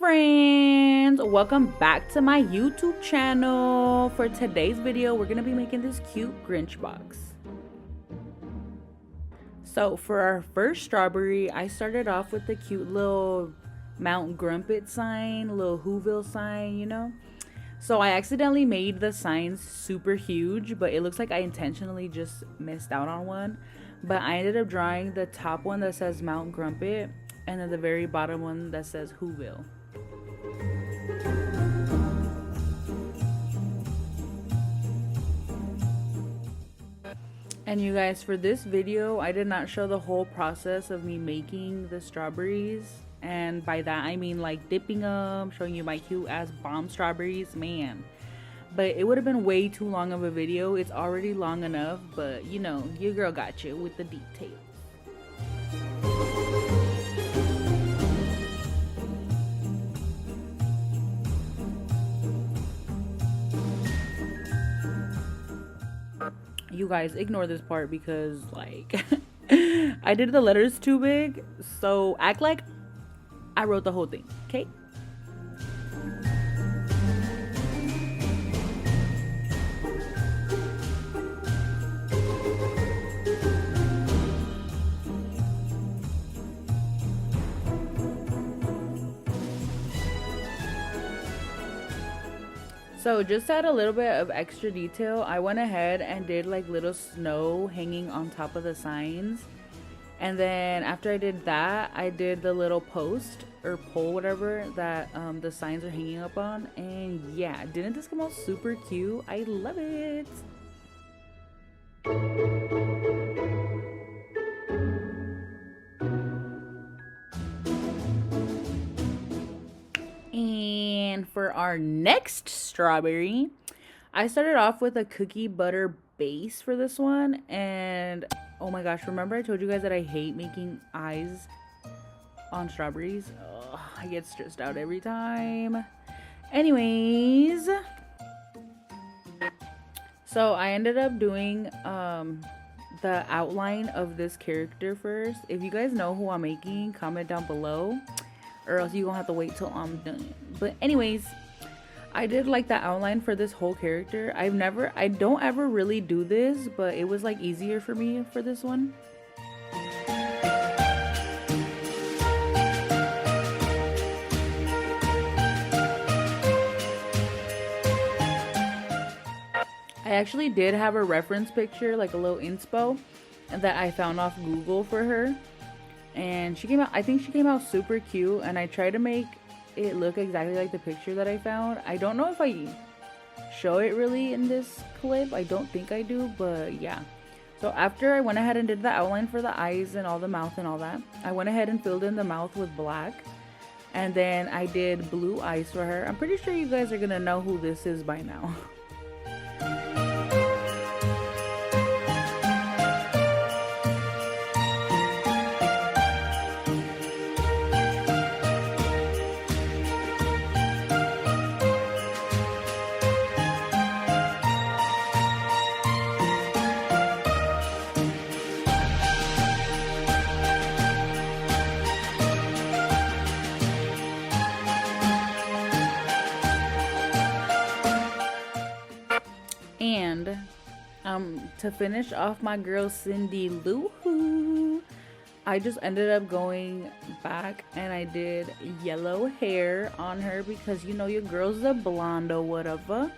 friends, welcome back to my YouTube channel. For today's video, we're gonna be making this cute Grinch box. So for our first strawberry, I started off with the cute little Mount Grumpet sign, little Whoville sign, you know. So I accidentally made the signs super huge, but it looks like I intentionally just missed out on one. But I ended up drawing the top one that says Mount Grumpet, and then the very bottom one that says Whoville. And you guys, for this video, I did not show the whole process of me making the strawberries. And by that, I mean like dipping them, showing you my cute ass bomb strawberries, man. But it would have been way too long of a video. It's already long enough, but you know, your girl got you with the details. You guys, ignore this part because like I did the letters too big, so act like I wrote the whole thing, okay? So just to add a little bit of extra detail, I went ahead and did like little snow hanging on top of the signs. And then after I did that, I did the little post or pole, whatever, that the signs are hanging up on. And yeah, didn't this come out super cute? I love it. And for our next strawberry, I started off with a cookie butter base for this one. And oh my gosh, remember I told you guys that I hate making eyes on strawberries? Ugh, I get stressed out every time. Anyways, so I ended up doing the outline of this character first. If you guys know who I'm making, comment down below, or else you're gonna have to wait till I'm done. But anyways, I did like the outline for this whole character. I don't ever really do this, but it was like easier for me for this one. I actually did have a reference picture, like a little inspo, that I found off Google for her. And she came out, I think she came out super cute, and I tried to make it look exactly like the picture that I found. I don't know if I show it really in this clip. I don't think I do, but yeah. So after I went ahead and did the outline for the eyes and all the mouth and all that, I went ahead and filled in the mouth with black. And then I did blue eyes for her. I'm pretty sure you guys are gonna know who this is by now. And to finish off my girl Cindy Lou, I just ended up going back and I did yellow hair on her because you know your girl's a blonde or whatever.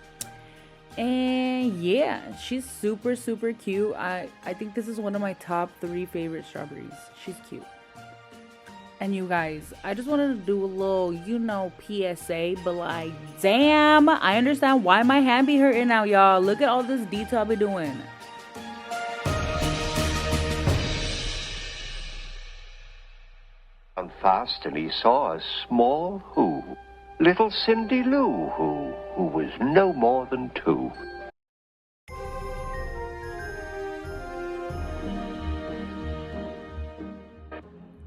And yeah, she's super cute. I think this is one of my top 3 favorite strawberries. She's cute. And you guys, I just wanted to do a little, you know, PSA, but like, damn, I understand why my hand be hurting now, y'all. Look at all this detail I be doing. And fast, and he saw a small who, little Cindy Lou who was no more than 2.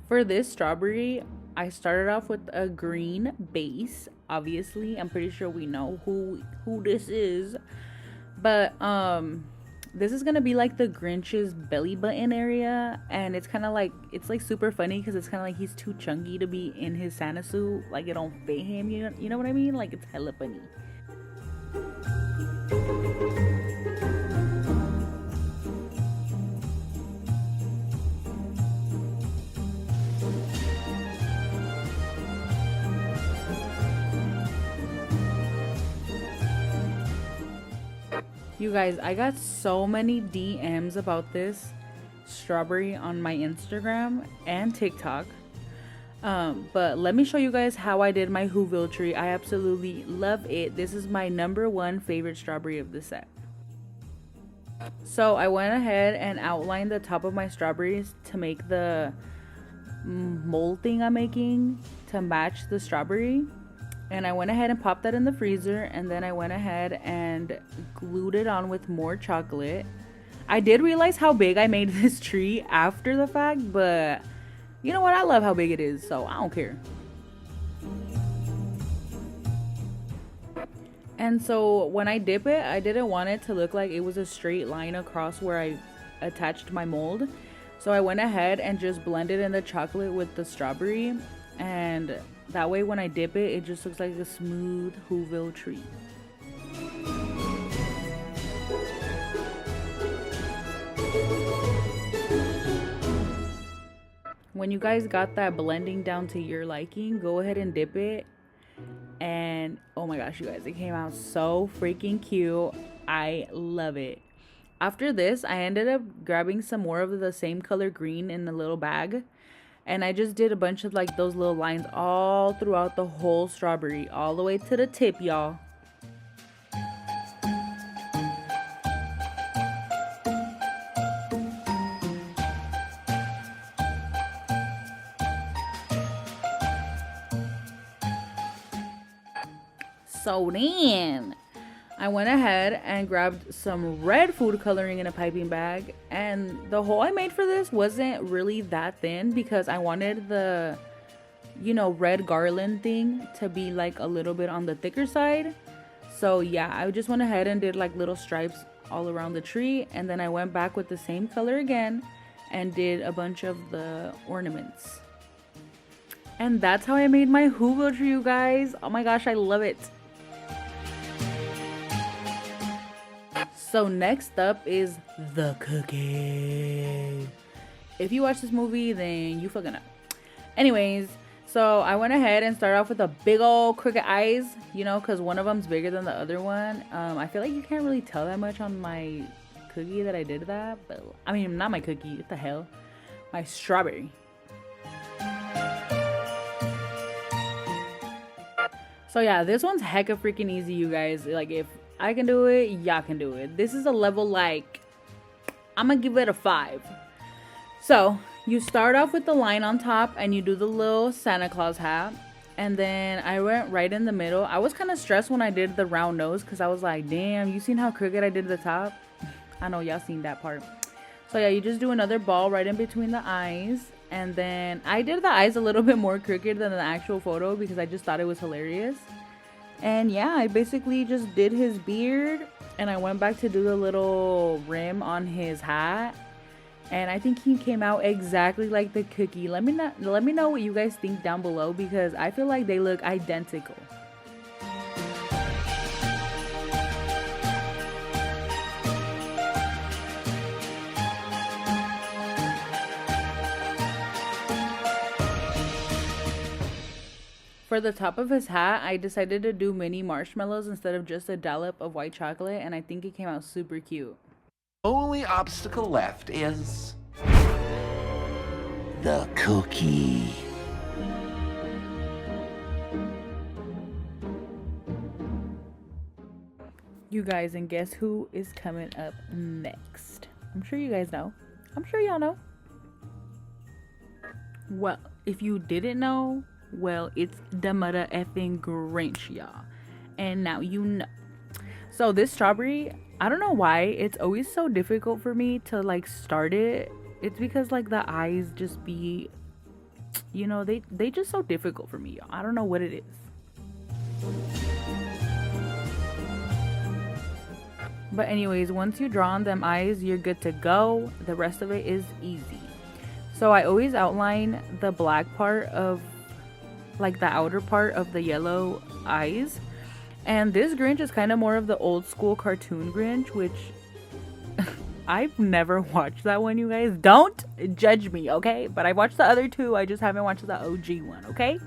For this strawberry, I started off with a green base. Obviously, I'm pretty sure we know who this is. But this is gonna be like the Grinch's belly button area, and it's kind of like, it's like super funny because it's kind of like he's too chunky to be in his Santa suit, like it don't fit him, you know what I mean? Like it's hella funny. You guys, I got so many DMs about this strawberry on my Instagram and TikTok. But let me show you guys how I did my Whoville tree. I absolutely love it. This is my #1 favorite strawberry of the set. So I went ahead and outlined the top of my strawberries to make the mold thing I'm making to match the strawberry. And I went ahead and popped that in the freezer, and then I went ahead and glued it on with more chocolate. I did realize how big I made this tree after the fact, but you know what? I love how big it is, so I don't care. And so when I dip it, I didn't want it to look like it was a straight line across where I attached my mold. So I went ahead and just blended in the chocolate with the strawberry, and that way when I dip it, it just looks like a smooth Whoville tree. When you guys got that blending down to your liking, go ahead and dip it. And oh my gosh, you guys, it came out so freaking cute. I love it. After this, I ended up grabbing some more of the same color green in the little bag. And I just did a bunch of like those little lines all throughout the whole strawberry, all the way to the tip, y'all. So then I went ahead and grabbed some red food coloring in a piping bag, and the hole I made for this wasn't really that thin because I wanted the, you know, red garland thing to be like a little bit on the thicker side. So yeah, I just went ahead and did like little stripes all around the tree, and then I went back with the same color again and did a bunch of the ornaments. And that's how I made my Whoville tree, you guys. Oh my gosh, I love it. So next up is the cookie. If you watch this movie, then you fucking know. Anyways, so I went ahead and started off with the big old crooked eyes, you know, because one of them's bigger than the other one. I feel like you can't really tell that much on my cookie that I did that, but I mean, not my cookie, what the hell? My strawberry. So yeah, this one's hecka freaking easy, you guys. Like, if I can do it, y'all can do it. This is a level, like, I'm gonna give it a 5. So you start off with the line on top and you do the little Santa Claus hat, and then I went right in the middle. I was kind of stressed when I did the round nose because I was like, damn, you seen how crooked I did the top? I know y'all seen that part. So yeah, you just do another ball right in between the eyes, and then I did the eyes a little bit more crooked than the actual photo because I just thought it was hilarious. And yeah, I basically just did his beard, and I went back to do the little rim on his hat, and I think he came out exactly like the cookie. Let me know what you guys think down below, because I feel like they look identical. For the top of his hat, I decided to do mini marshmallows instead of just a dollop of white chocolate, and I think it came out super cute. Only obstacle left is the cookie. You guys, and guess who is coming up next? I'm sure you guys know. I'm sure y'all know. Well, if you didn't know, well, it's the mother effing Grinch, y'all. And now you know. So this strawberry, I don't know why it's always so difficult for me to like start it. It's because like the eyes just be, you know, they just so difficult for me, y'all. I don't know what it is. But anyways, once you draw on them eyes, you're good to go. The rest of it is easy. So I always outline the black part of, like, the outer part of the yellow eyes. And this Grinch is kind of more of the old school cartoon Grinch, which I've never watched that one, you guys. Don't judge me, okay? But I watched the other two. I just haven't watched the OG one, okay?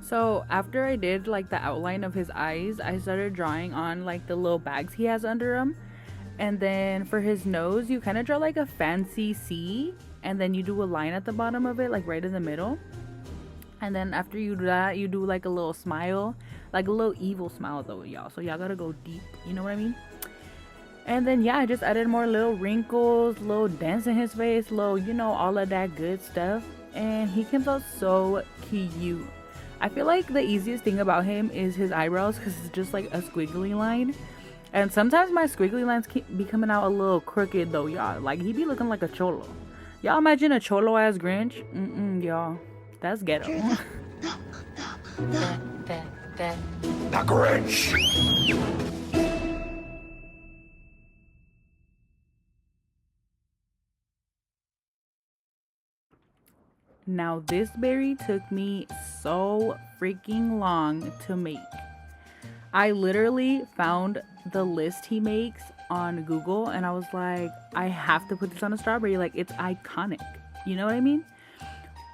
So after I did like the outline of his eyes, I started drawing on like the little bags he has under him. And then for his nose, you kind of draw like a fancy C, and then you do a line at the bottom of it, like right in the middle. And then after you do that, you do like a little smile, like a little evil smile though, y'all. So y'all gotta go deep, you know what I mean? And then yeah, I just added more little wrinkles, little dents in his face, little, you know, all of that good stuff. And he comes out so cute. I feel like the easiest thing about him is his eyebrows, because it's just like a squiggly line. And sometimes my squiggly lines be coming out a little crooked though, y'all. Like, he be looking like a cholo. Y'all imagine a cholo ass Grinch? Y'all. That's ghetto. The Grinch. Now this berry took me so freaking long to make. I literally found the list he makes on Google and I was like, I have to put this on a strawberry. Like, it's iconic. You know what I mean?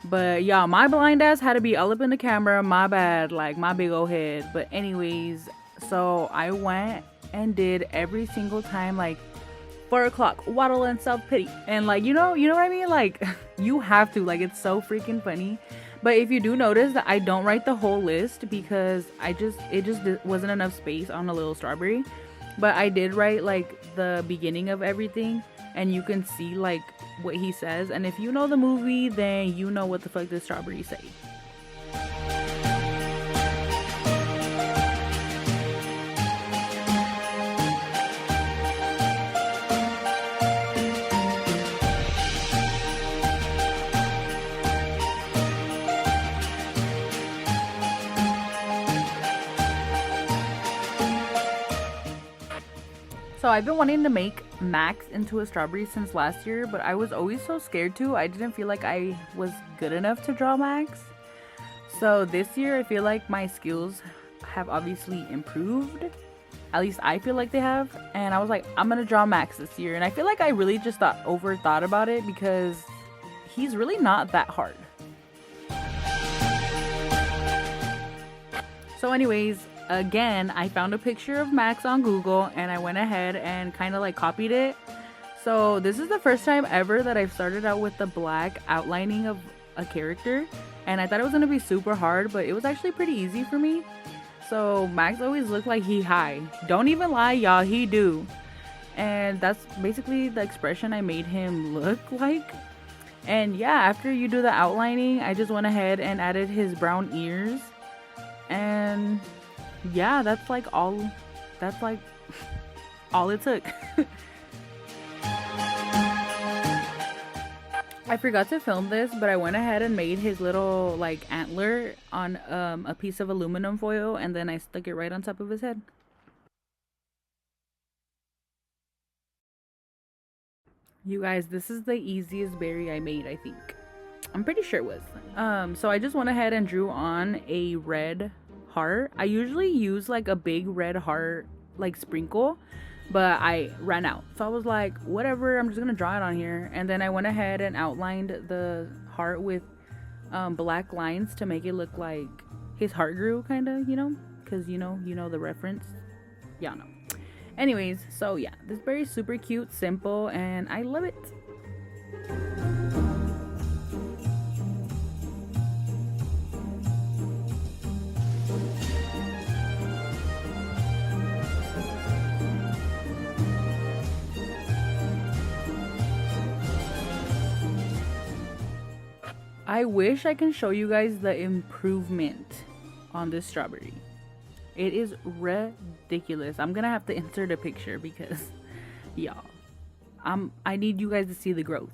But y'all, my blind ass had to be all up in the camera. My bad. Like, my big old head. But anyways, so I went and did every single time, like, 4 o'clock, waddle and self-pity. And like, you know what I mean? Like, you have to. Like, it's so freaking funny. But if you do notice that I don't write the whole list because it just wasn't enough space on a little strawberry. But I did write like the beginning of everything, and you can see like what he says. And if you know the movie, then you know what the fuck the strawberries say. So I've been wanting to make Max into a strawberry since last year, but I was always so scared to. I didn't feel like I was good enough to draw Max. So this year I feel like my skills have obviously improved. At least I feel like they have. And I was like, I'm gonna draw Max this year. And I feel like I really just overthought about it because he's really not that hard. So anyways, again, I found a picture of Max on Google and I went ahead and kind of like copied it. So this is the first time ever that I've started out with the black outlining of a character, and I thought it was gonna be super hard, but it was actually pretty easy for me. So Max always looked like he high. Don't even lie, y'all, he do. And that's basically the expression I made him look like. And yeah, after you do the outlining, I just went ahead and added his brown ears. And yeah, that's like all it took. I forgot to film this, but I went ahead and made his little like antler on a piece of aluminum foil, and then I stuck it right on top of his head. You guys, this is the easiest berry I made, I think. I'm pretty sure it was. So I just went ahead and drew on a red heart. I usually use like a big red heart like sprinkle, but I ran out. So I was like, whatever, I'm just gonna draw it on here. And then I went ahead and outlined the heart with black lines to make it look like his heart grew, kind of, you know, because you know the reference. Y'all know. Anyways, so yeah, this berry is super cute, simple, and I love it. I wish I can show you guys the improvement on this strawberry. It is ridiculous. I'm gonna have to insert a picture because y'all, I need you guys to see the growth.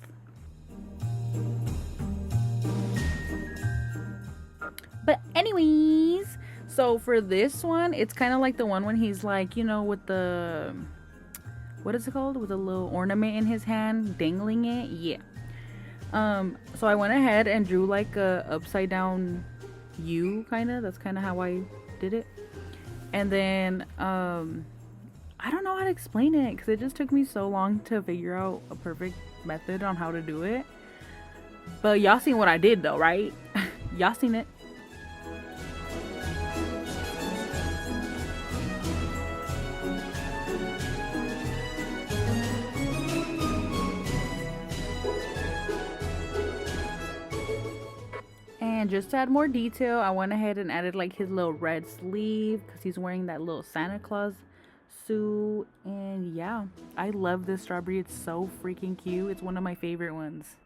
But anyways, So for this one, it's kind of like the one when he's like, you know, with the, what is it called? With a little ornament in his hand, dangling it. Yeah. So I went ahead and drew like a upside down U kind of. That's kind of how I did it. And then, I don't know how to explain it because it just took me so long to figure out a perfect method on how to do it. But y'all seen what I did though, right? Y'all seen it. And just to add more detail, I went ahead and added like his little red sleeve because he's wearing that little Santa Claus suit. And yeah, I love this strawberry. It's so freaking cute. It's one of my favorite ones.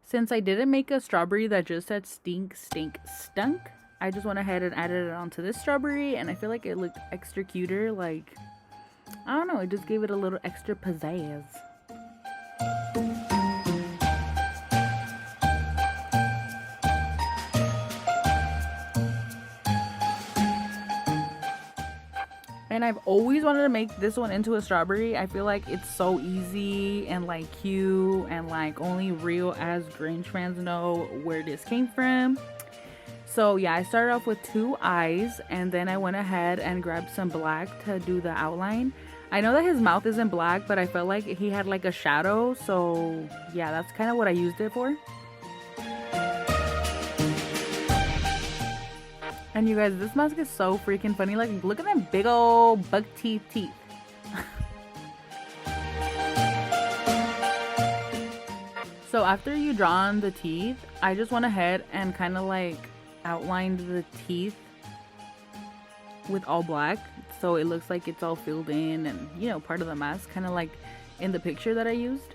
Since I didn't make a strawberry that just said stink, stink, stunk, I just went ahead and added it onto this strawberry, and I feel like it looked extra cuter. Like, I don't know, it just gave it a little extra pizzazz. And I've always wanted to make this one into a strawberry. I feel like it's so easy and like cute, and like only real as Grinch fans know where this came from. So yeah, I started off with 2 eyes, and then I went ahead and grabbed some black to do the outline. I know that his mouth isn't black, but I felt like he had like a shadow. So yeah, that's kind of what I used it for. And you guys, this mask is so freaking funny. Like, look at them big old buck teeth. So after you draw on the teeth, I just went ahead and kind of like outlined the teeth with all black. So it looks like it's all filled in and, you know, part of the mask, kind of like in the picture that I used.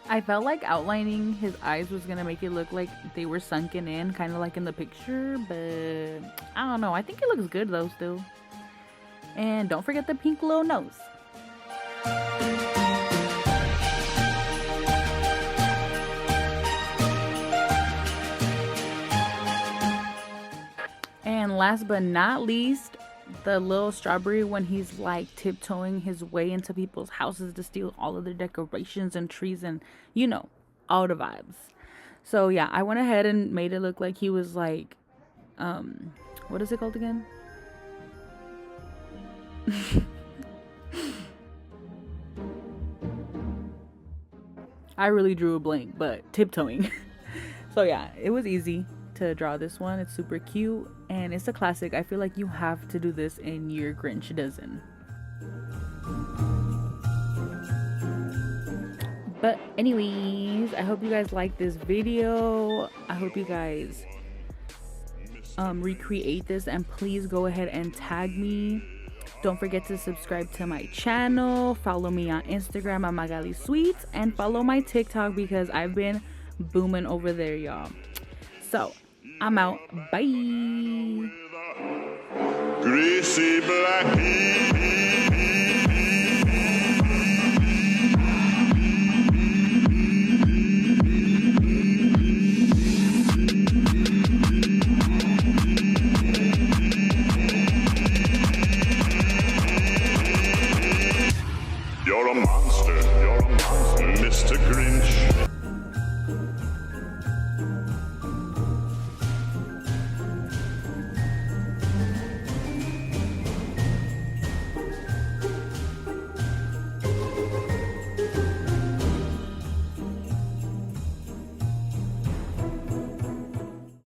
I felt like outlining his eyes was gonna make it look like they were sunken in, kind of like in the picture, but I don't know. I think it looks good though still. And don't forget the pink little nose. And last but not least, the little strawberry when he's like tiptoeing his way into people's houses to steal all of their decorations and trees and, you know, all the vibes. So yeah, I went ahead and made it look like he was like, what is it called again? I really drew a blank, but tiptoeing. So yeah, it was easy to draw this one. It's super cute and it's a classic. I feel like you have to do this in your Grinch dozen. But anyways, I hope you guys like this video. I hope you guys recreate this, and please go ahead and tag me. Don't forget to subscribe to my channel, follow me on Instagram at Magali Sweets, and follow my TikTok because I've been booming over there, y'all. So I'm out. Bye. Greasy black